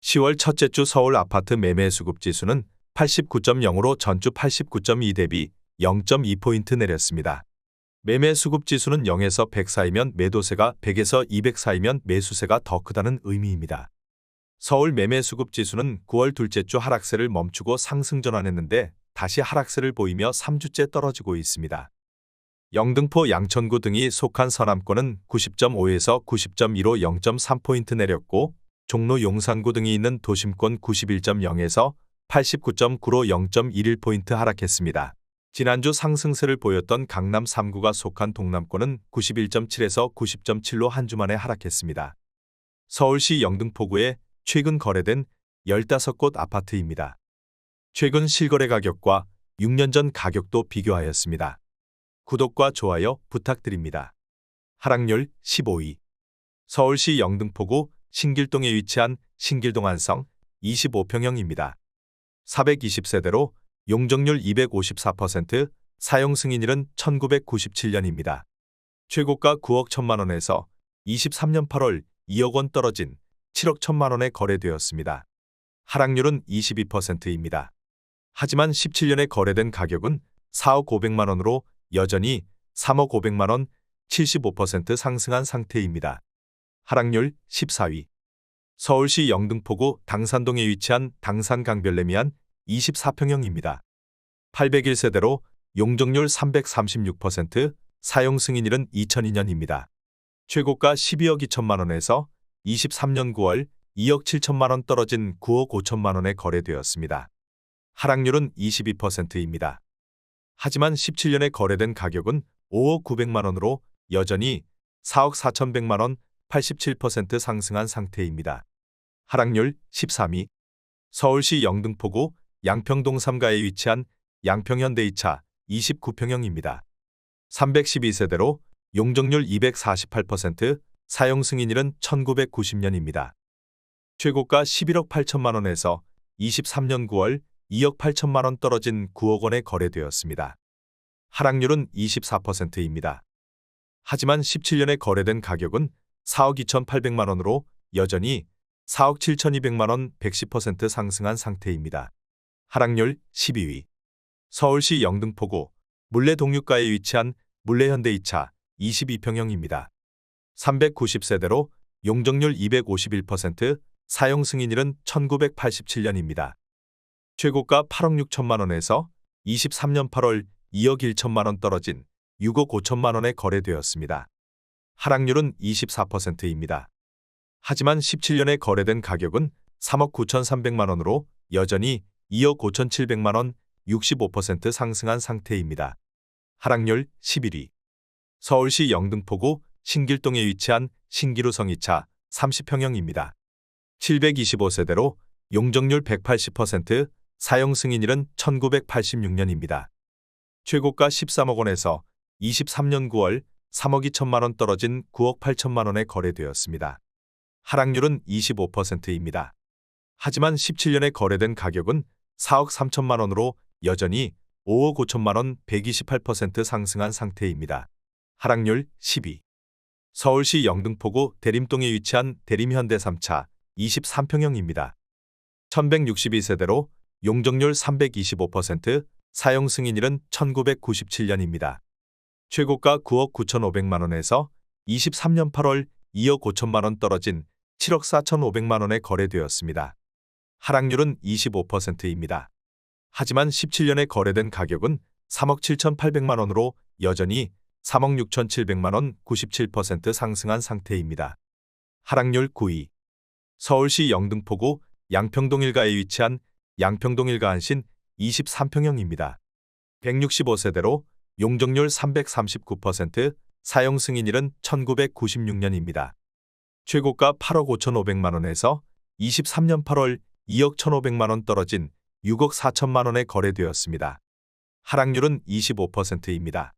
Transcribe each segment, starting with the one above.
10월 첫째 주 서울 아파트 매매 수급 지수는 89.0으로 전주 89.2 대비 0.2포인트 내렸습니다. 매매 수급 지수는 0에서 100 사이면 매도세가 100에서 200 사이면 매수세가 더 크다는 의미입니다. 서울 매매 수급 지수는 9월 둘째 주 하락세를 멈추고 상승 전환했는데 다시 하락세를 보이며 3주째 떨어지고 있습니다. 영등포 양천구 등이 속한 서남권은 90.5에서 90.2로 0.3포인트 내렸고 종로 용산구 등이 있는 도심권 91.0에서 89.9로 0.11포인트 하락했습니다. 지난주 상승세를 보였던 강남 3구가 속한 동남권은 91.7에서 90.7로 한 주 만에 하락했습니다. 서울시 영등포구에 최근 거래된 15곳 아파트입니다. 최근 실거래 가격과 6년 전 가격도 비교하였습니다. 구독과 좋아요 부탁드립니다. 하락률 15위. 서울시 영등포구 신길동에 위치한 신길동 안성 25평형입니다. 420세대로 용적률 254%, 사용 승인일은 1997년입니다. 최고가 9억 1천만 원에서 23년 8월 2억 원 떨어진 7억 1천만 원에 거래되었습니다. 하락률은 22%입니다. 하지만 17년에 거래된 가격은 4억 5백만 원으로 여전히 3억 5백만 원 75% 상승한 상태입니다. 하락률 14위. 서울시 영등포구 당산동에 위치한 당산 강별레미안 24평형입니다. 801세대로 용적률 336%, 사용 승인일은 2002년입니다. 최고가 12억 2천만 원에서 23년 9월 2억 7천만 원 떨어진 9억 5천만 원에 거래되었습니다. 하락률은 22%입니다. 하지만 17년에 거래된 가격은 5억 9백만 원으로 여전히 4억 4천백만 원 87% 상승한 상태입니다. 하락률 13위. 서울시 영등포구 양평동 3가에 위치한 양평현대이차 29평형입니다. 312세대로 용적률 248%, 사용 승인일은 1990년입니다. 최고가 11억 8천만 원에서 23년 9월 2억 8천만 원 떨어진 9억 원에 거래되었습니다. 하락률은 24%입니다. 하지만 17년에 거래된 가격은 4억 2,800만 원으로 여전히 4억 7,200만 원 110% 상승한 상태입니다. 하락률 12위. 서울시 영등포구 물레동육가에 위치한 물레현대이차 22평형입니다. 390세대로 용적률 251%, 사용 승인일은 1987년입니다. 최고가 8억 6천만 원에서 23년 8월 2억 1천만 원 떨어진 6억 5천만 원에 거래되었습니다. 하락률은 24%입니다. 하지만 17년에 거래된 가격은 3억 9,300만 원으로 여전히 2억 5,700만 원 65% 상승한 상태입니다. 하락률 11위. 서울시 영등포구 신길동에 위치한 신기루성이차 30평형입니다. 725세대로 용적률 180%, 사용 승인일은 1986년입니다. 최고가 13억 원에서 23년 9월 3억 2천만 원 떨어진 9억 8천만 원에 거래되었습니다. 하락률은 25%입니다. 하지만 17년에 거래된 가격은 4억 3천만 원으로 여전히 5억 5천만 원 128% 상승한 상태입니다. 하락률 10위. 서울시 영등포구 대림동에 위치한 대림현대 3차 23평형입니다. 1162세대로 용적률 325%, 사용 승인일은 1997년입니다. 최고가 9억 9,500만 원에서 23년 8월 2억 5천만 원 떨어진 7억 4,500만 원에 거래되었습니다. 하락률은 25%입니다. 하지만 17년에 거래된 가격은 3억 7,800만 원으로 여전히 3억 6,700만 원 97% 상승한 상태입니다. 하락률 9위. 서울시 영등포구 양평동 1가에 위치한 양평동 1가 안신 23평형입니다. 165세대로 용적률 339%, 사용 승인일은 1996년입니다. 최고가 8억 5,500만 원에서 23년 8월 2억 1,500만 원 떨어진 6억 4천만 원에 거래되었습니다. 하락률은 25%입니다.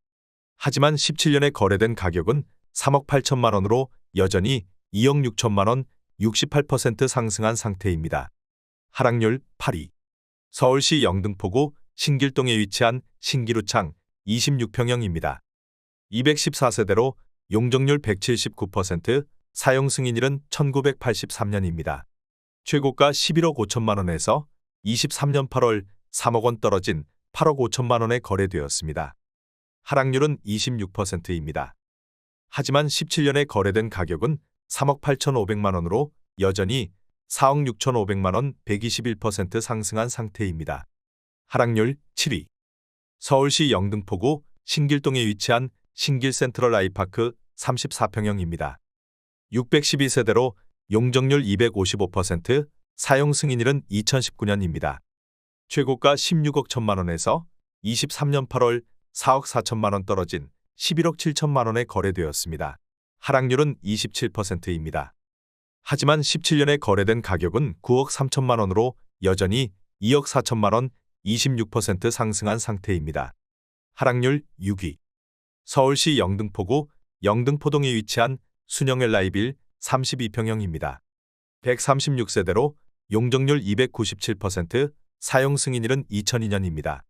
하지만 17년에 거래된 가격은 3억 8천만 원으로 여전히 2억 6천만 원 68% 상승한 상태입니다. 하락률 8위. 서울시 영등포구 신길동에 위치한 신기루창 26평형입니다. 214세대로 용적률 179%, 사용 승인일은 1983년입니다. 최고가 11억 5천만 원에서 23년 8월 3억 원 떨어진 8억 5천만 원에 거래되었습니다. 하락률은 26%입니다. 하지만 17년에 거래된 가격은 3억 8천5백만 원으로 여전히 4억 6천5백만 원 121% 상승한 상태입니다. 하락률 7위. 서울시 영등포구 신길동에 위치한 신길 센트럴 아이파크 34평형입니다. 612세대로 용적률 255%, 사용 승인일은 2019년입니다. 최고가 16억 1천만 원에서 23년 8월 4억 4천만 원 떨어진 11억 7천만 원에 거래되었습니다. 하락률은 27%입니다. 하지만 17년에 거래된 가격은 9억 3천만 원으로 여전히 2억 4천만 원 26% 상승한 상태입니다. 하락률 6위. 서울시 영등포구 영등포동에 위치한 순영엘라이빌 32평형입니다. 136세대로 용적률 297%, 사용 승인일은 2002년입니다.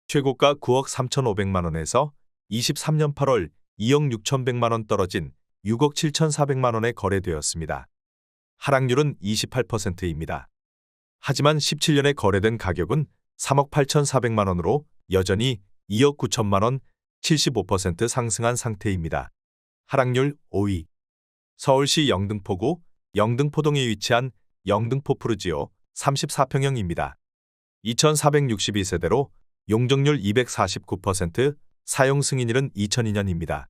최고가 9억 3천5백만 원에서 23년 8월 2억 6천100만 원 떨어진 6억 7천4백만 원에 거래되었습니다. 하락률은 28%입니다. 하지만 17년에 거래된 가격은 3억 8천4백만 원으로 여전히 2억 9천만 원 75% 상승한 상태입니다. 하락률 5위. 서울시 영등포구 영등포동에 위치한 영등포 푸르지오 34평형입니다. 2462세대로 용적률 249%, 사용 승인일은 2002년입니다.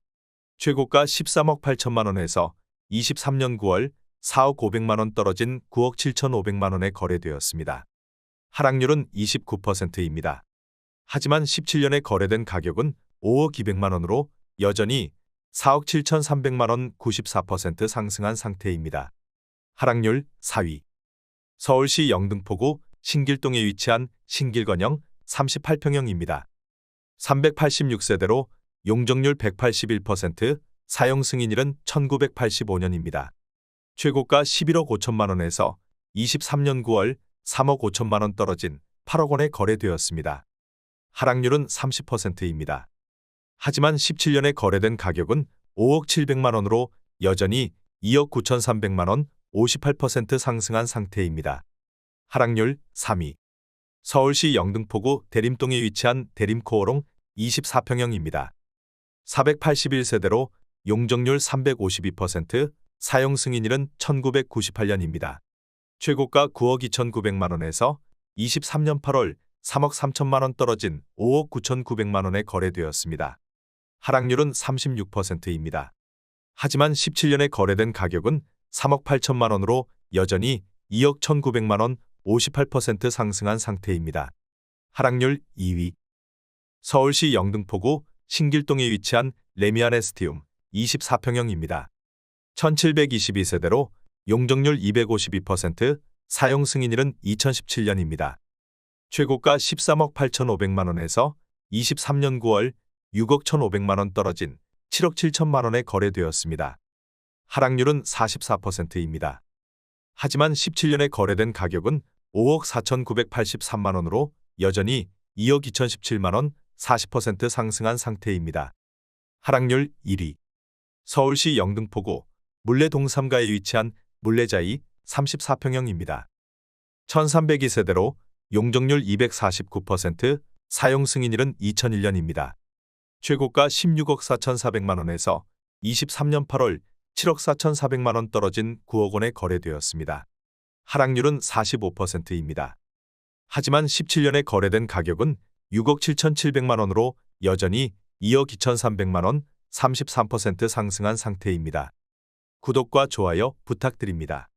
최고가 13억 8천만 원에서 23년 9월 4억 5백만 원 떨어진 9억 7천5백만 원에 거래되었습니다. 하락률은 29%입니다. 하지만 17년에 거래된 가격은 5억 2백만 원으로 여전히 4억 7천3백만 원 94% 상승한 상태입니다. 하락률 4위. 서울시 영등포구 신길동에 위치한 신길건영 38평형입니다. 386세대로 용적률 181%, 사용 승인일은 1985년입니다. 최고가 11억 5천만 원에서 23년 9월 3억 5천만 원 떨어진 8억 원에 거래되었습니다. 하락률은 30%입니다. 하지만 17년에 거래된 가격은 5억 7백만 원으로 여전히 2억 9천3백만 원 58% 상승한 상태입니다. 하락률 3위. 서울시 영등포구 대림동에 위치한 대림코오롱 24평형입니다. 481세대로 용적률 352%, 사용 승인일은 1998년입니다. 최고가 9억 2천9백만 원에서 23년 8월 3억 3천만 원 떨어진 5억 9천9백만 원에 거래되었습니다. 하락률은 36%입니다. 하지만 17년에 거래된 가격은 3억 8천만 원으로 여전히 2억 1,900만 원 58% 상승한 상태입니다. 하락률 2위. 서울시 영등포구 신길동에 위치한 레미안 에스티움 24평형입니다. 1722세대로 용적률 252%, 사용 승인일은 2017년입니다. 최고가 13억 8천5백만 원에서 23년 9월 6억 1,500만 원 떨어진 7억 7천만 원에 거래되었습니다. 하락률은 44%입니다. 하지만 17년에 거래된 가격은 5억 4천983만 원으로 여전히 2억 2천17만 원 40% 상승한 상태입니다. 하락률 1위. 서울시 영등포구 물레동삼가에 위치한 물레자이 34평형입니다. 1302세대로 용적률 249%, 사용 승인일은 2001년입니다. 최고가 16억 4천4백만 원에서 23년 8월 7억 4천4백만 원 떨어진 9억 원에 거래되었습니다. 하락률은 45%입니다. 하지만 17년에 거래된 가격은 6억 7천7백만 원으로 여전히 2억 2천3백만 원 33% 상승한 상태입니다. 구독과 좋아요 부탁드립니다.